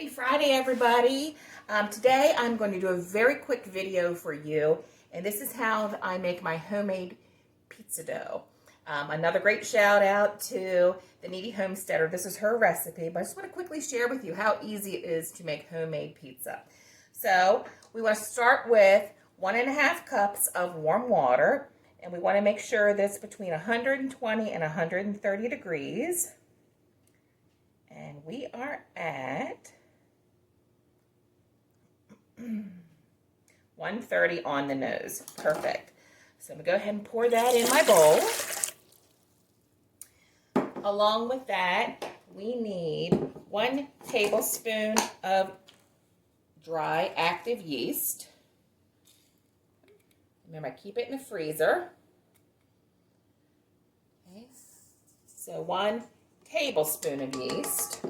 Happy Friday, everybody. Today I'm going to do a very quick video for you, and this is how I make my homemade pizza dough. Another great shout out to the Needy Homesteader. This is her recipe, but I just want to quickly share with you how easy it is to make homemade pizza. So we want to start with 1.5 cups of warm water, and we want to make sure that it's between 120 and 130 degrees. And we are at 130 on the nose. Perfect. So I'm going to go ahead and pour that in my bowl. Along with that, we need 1 tablespoon of dry active yeast. Remember, I keep it in the freezer. Okay. So 1 tablespoon of yeast.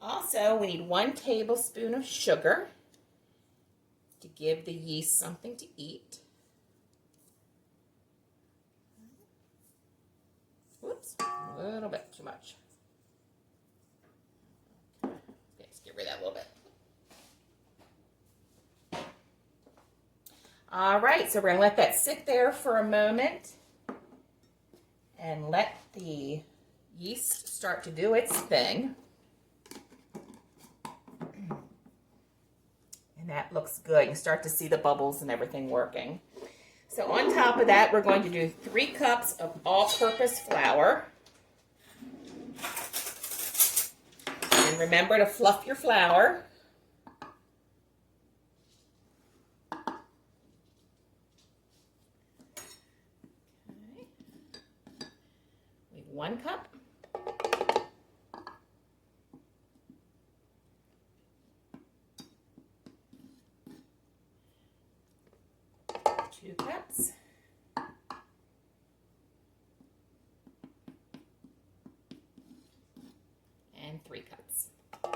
Also, we need 1 tablespoon of sugar to give the yeast something to eat. Whoops, a little bit too much. Okay, let's get rid of that a little bit. All right, so we're going to let that sit there for a moment and let the yeast start to do its thing. And that looks good. You start to see the bubbles and everything working. So on top of that, we're going to do 3 cups of all-purpose flour. And remember to fluff your flour. Okay. We have 1 cup. 2 cups. And 3 cups. I'm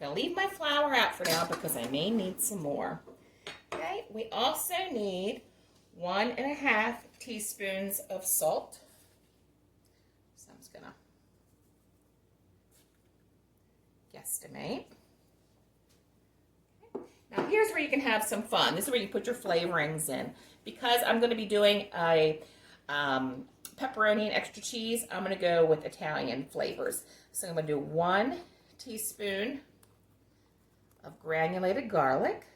going to leave my flour out for now because I may need some more. Okay, we also need 1.5 teaspoons of salt. So I'm just going to guesstimate. Now here's where you can have some fun. This is where you put your flavorings in. Because I'm going to be doing a pepperoni and extra cheese, I'm going to go with Italian flavors. So I'm going to do 1 teaspoon of granulated garlic.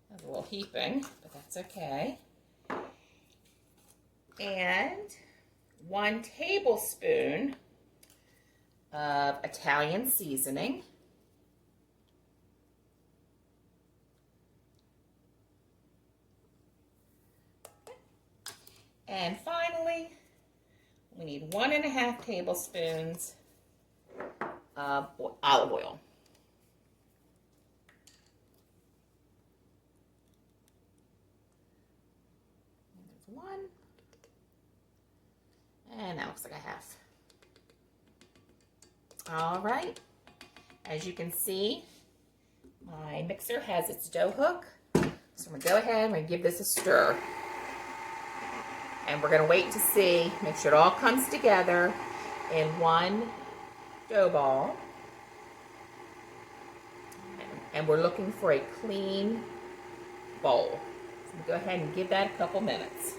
That's a little heaping, but that's okay. And 1 tablespoon of Italian seasoning. And finally, we need 1.5 tablespoons of olive oil. There's 1. And that looks like a half. All right. As you can see, my mixer has its dough hook. So I'm going to go ahead and give this a stir. And we're going to wait to see, make sure it all comes together in 1 dough ball. And we're looking for a clean bowl. So go ahead and give that a couple minutes.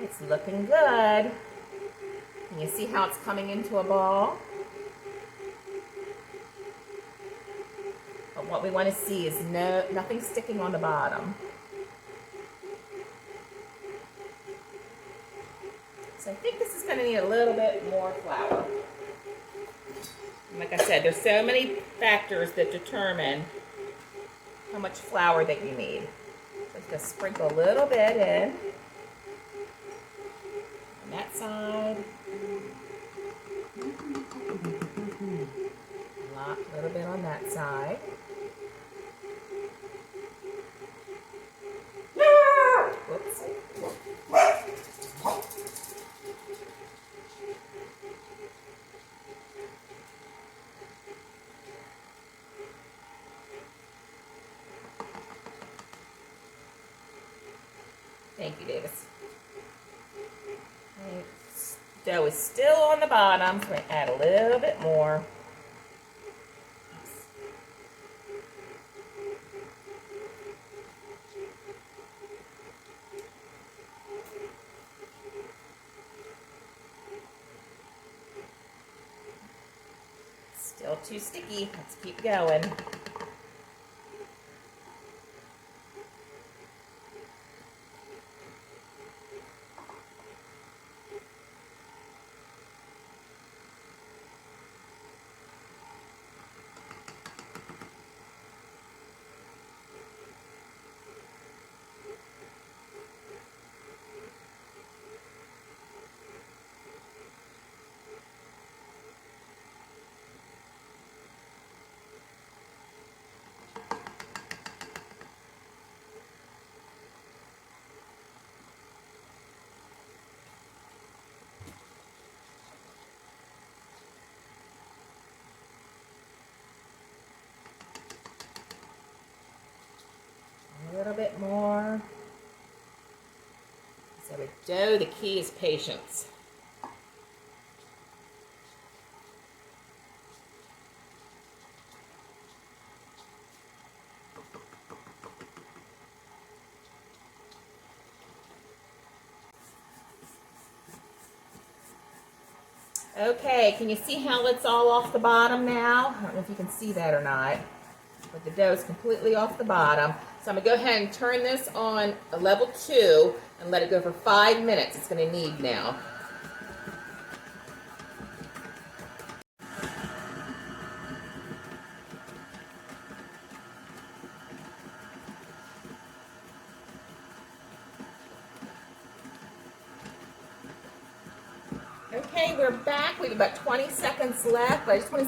It's looking good. Can you see how it's coming into a ball? But what we want to see is nothing sticking on the bottom. So I think this is going to need a little bit more flour. And like I said, there's so many factors that determine how much flour that you need. So just sprinkle a little bit in on that side. A little bit on that side. Whoops. Thank you, Davis. Dough is still on the bottom, so I'm going to add a little bit more. Still too sticky. Let's keep going. A little bit more. So with dough, the key is patience. Okay, can you see how it's all off the bottom now? I don't know if you can see that or not, but the dough is completely off the bottom. So I'm going to go ahead and turn this on a level 2 and let it go for 5 minutes. It's going to knead now. Okay, we're back. We have about 20 seconds left, but I just want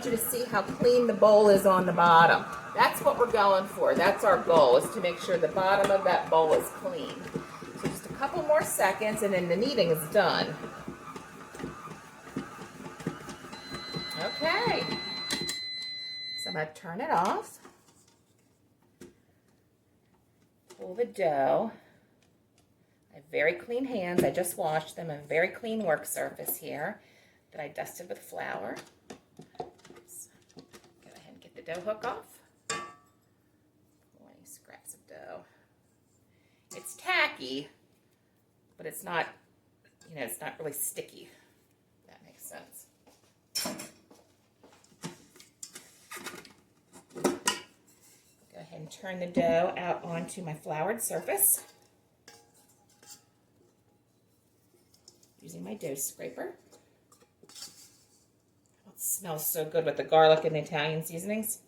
you to see how clean the bowl is on the bottom. That's what we're going for. That's our goal, is to make sure the bottom of that bowl is clean. So just a couple more seconds, and then the kneading is done. Okay. So I'm going to turn it off. Pull the dough. I have very clean hands. I just washed them. A very clean work surface here that I dusted with flour. Oops. Go ahead and get the dough hook off. Any scraps of dough. It's tacky, but it's not, it's not really sticky. If that makes sense. Go ahead and turn the dough out onto my floured surface. Using my dough scraper. Oh, it smells so good with the garlic and the Italian seasonings.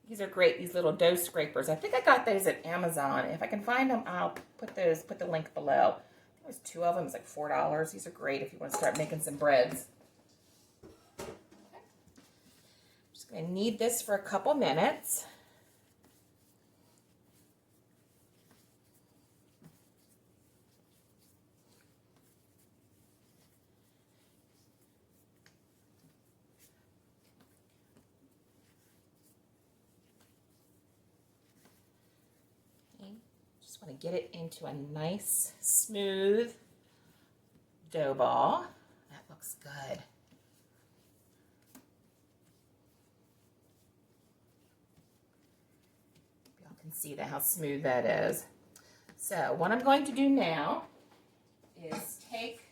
These are great, these little dough scrapers. I think I got those at Amazon. If I can find them, I'll put the link below. There's 2 of them, it's like $4. These are great if you want to start making some breads. Okay. I'm just gonna knead this for a couple minutes. Just want to get it into a nice, smooth dough ball. That looks good. Y'all can see how smooth that is. So what I'm going to do now is take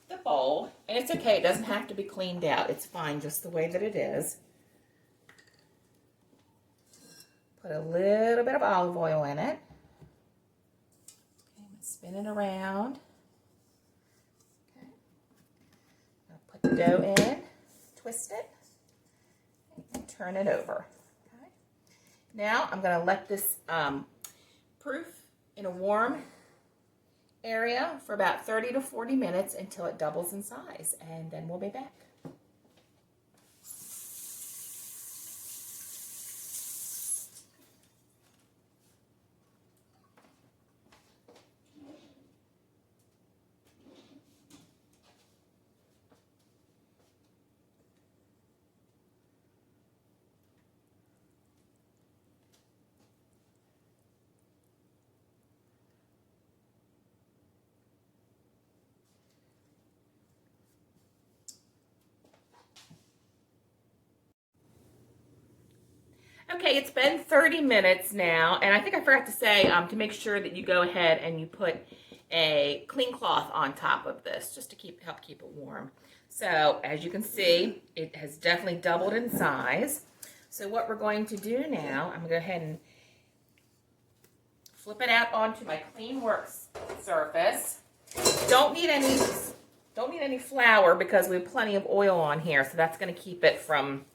the bowl, and it's okay, it doesn't have to be cleaned out. It's fine just the way that it is. Put a little bit of olive oil in it. Spin it around. Okay. Put the dough in, twist it, and turn it over. Okay. Now I'm going to let this proof in a warm area for about 30 to 40 minutes until it doubles in size, and then we'll be back. Okay, it's been 30 minutes now, and I think I forgot to say to make sure that you go ahead and you put a clean cloth on top of this just to help keep it warm. So as you can see, it has definitely doubled in size. So what we're going to do now, I'm going to go ahead and flip it out onto my clean work surface. Don't need any flour because we have plenty of oil on here, so that's going to keep it from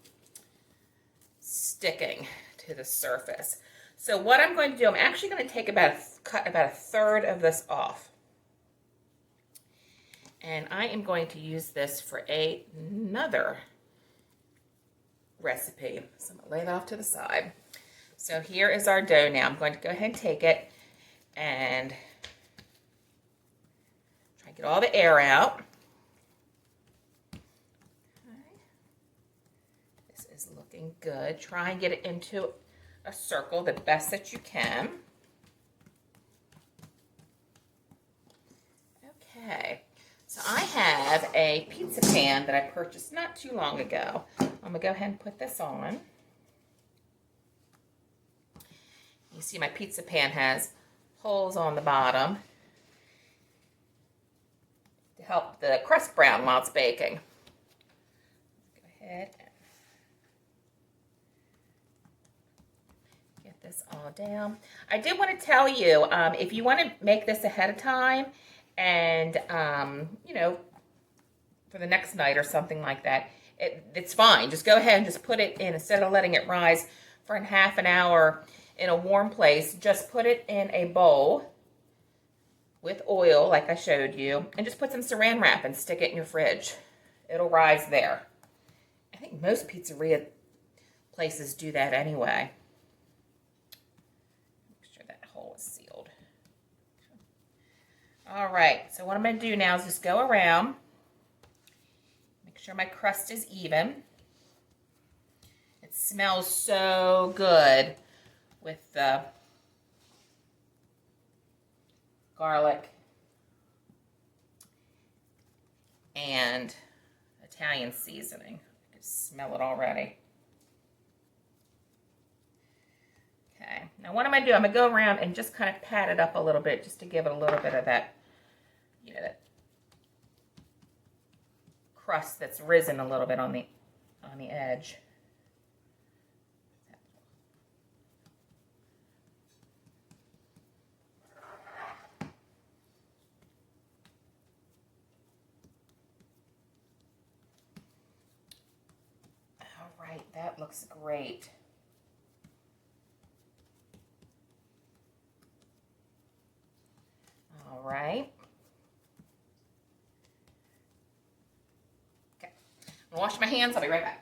sticking to the surface. So what I'm going to do, I'm actually going to cut about a third of this off. And I am going to use this for another recipe. So I'm going to lay that off to the side. So here is our dough now. I'm going to go ahead and take it and try to get all the air out. Looking good. Try and get it into a circle the best that you can. Okay, so I have a pizza pan that I purchased not too long ago. I'm going to go ahead and put this on. You see my pizza pan has holes on the bottom to help the crust brown while it's baking. Go ahead and this all down. I did want to tell you, if you want to make this ahead of time and, you know, for the next night or something like that, it's fine. Just go ahead and just put it in, instead of letting it rise for a half an hour in a warm place, just put it in a bowl with oil like I showed you, and just put some saran wrap and stick it in your fridge. It'll rise there. I think most pizzeria places do that anyway. Sealed. All right, so what I'm going to do now is just go around, make sure my crust is even. It smells so good with the garlic and Italian seasoning. I can smell it already. Okay, now what I'm going to do, I'm going to go around and just kind of pat it up a little bit just to give it a little bit of that, you know, that crust that's risen a little bit on the edge. All right, that looks great. All right. Okay. I'm gonna wash my hands. I'll be right back.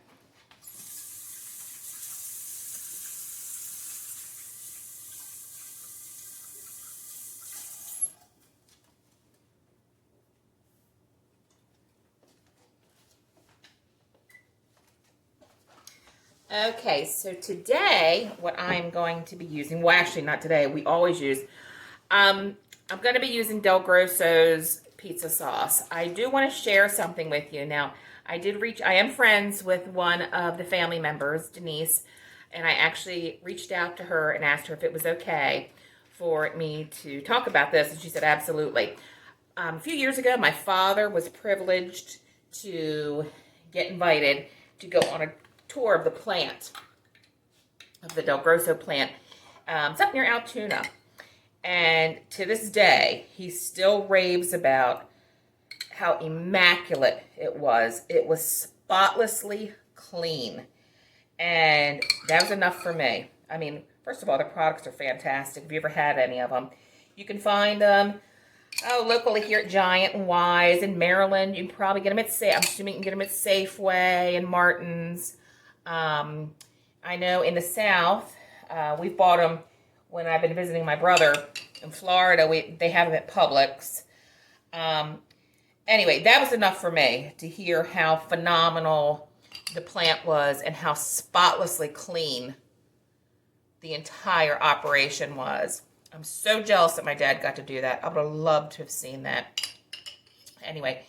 Okay, so today what I'm going to be using, well actually not today, we always use, I'm going to be using DelGrosso's pizza sauce. I do want to share something with you. Now, I am friends with one of the family members, Denise, and I actually reached out to her and asked her if it was okay for me to talk about this, and she said absolutely. A few years ago, my father was privileged to get invited to go on a tour of the plant, of the DelGrosso plant. It's up near Altoona. And to this day, he still raves about how immaculate it was. It was spotlessly clean. And that was enough for me. I mean, first of all, the products are fantastic. Have you ever had any of them? You can find them Oh, locally here at Giant and Wise in Maryland, you can probably get them at I'm assuming you can get them at Safeway and Martin's. I know in the South, we've bought them when I've been visiting my brother in Florida. They have them at Publix. Anyway, that was enough for me to hear how phenomenal the plant was and how spotlessly clean the entire operation was. I'm so jealous that my dad got to do that. I would have loved to have seen that. Anyway,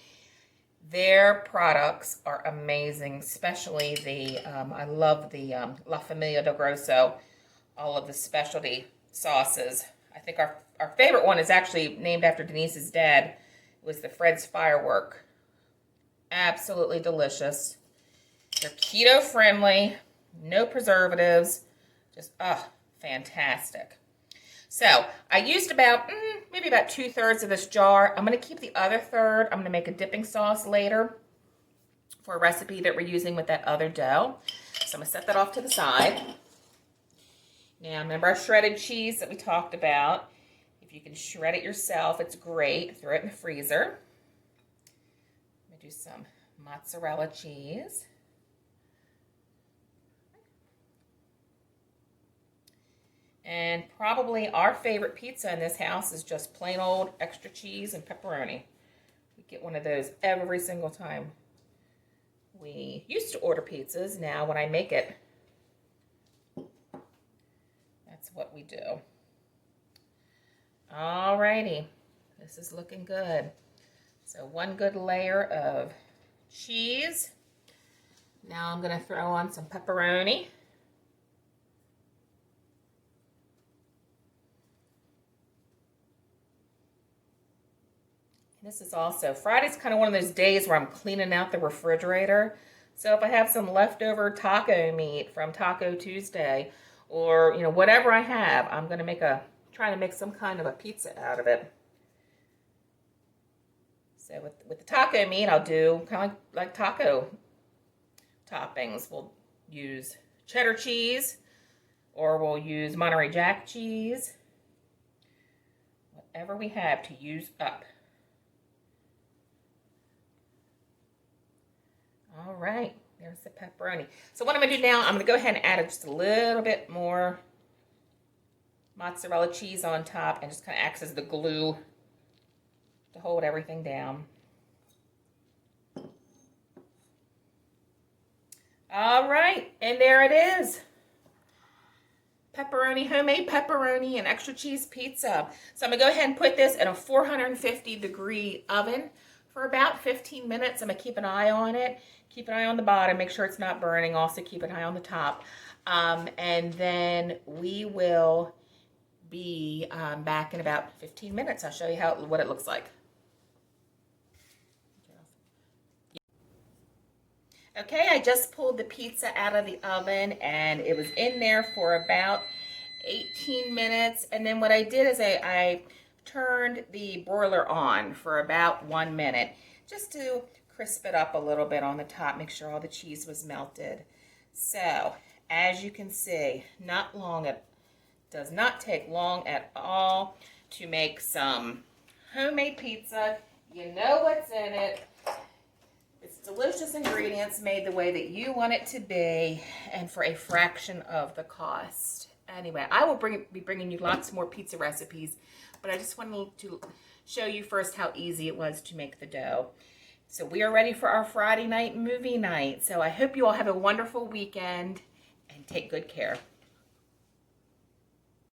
their products are amazing, especially I love the La Familia DelGrosso, all of the specialty sauces. I think our favorite one is actually named after Denise's dad. It was the Fred's Firework. Absolutely delicious. They're keto friendly, no preservatives, just, fantastic. So I used about, maybe about 2/3 of this jar. I'm going to keep the other third. I'm going to make a dipping sauce later for a recipe that we're using with that other dough. So I'm going to set that off to the side. Now, remember our shredded cheese that we talked about. If you can shred it yourself, it's great. Throw it in the freezer. I'm going to do some mozzarella cheese. And probably our favorite pizza in this house is just plain old extra cheese and pepperoni. We get one of those every single time. We used to order pizzas. Now when I make it, that's what we do. Alrighty, this is looking good. So one good layer of cheese. Now I'm going to throw on some pepperoni. This is also, Friday's kind of one of those days where I'm cleaning out the refrigerator. So if I have some leftover taco meat from Taco Tuesday, or, you know, whatever I have, I'm going to try to make some kind of a pizza out of it. So with the taco meat, I'll do kind of like taco toppings. We'll use cheddar cheese, or we'll use Monterey Jack cheese. Whatever we have to use up. All right, there's the pepperoni. So what I'm going to do now, I'm going to go ahead and add just a little bit more mozzarella cheese on top, and just kind of acts as the glue to hold everything down. All right, and there it is. Pepperoni, homemade pepperoni and extra cheese pizza. So I'm going to go ahead and put this in a 450-degree oven for about 15 minutes. I'm going to keep an eye on it. Keep an eye on the bottom. Make sure it's not burning. Also keep an eye on the top. And then we will be back in about 15 minutes. I'll show you what it looks like. Okay, I just pulled the pizza out of the oven, and it was in there for about 18 minutes. And then what I did is I turned the broiler on for about 1 minute just to crisp it up a little bit on the top, make sure all the cheese was melted. So as you can see, it does not take long at all to make some homemade pizza. You know what's in it. It's delicious ingredients made the way that you want it to be, and for a fraction of the cost. Anyway, I will be bringing you lots more pizza recipes, but I just wanted to show you first how easy it was to make the dough. So we are ready for our Friday night movie night. So I hope you all have a wonderful weekend and take good care.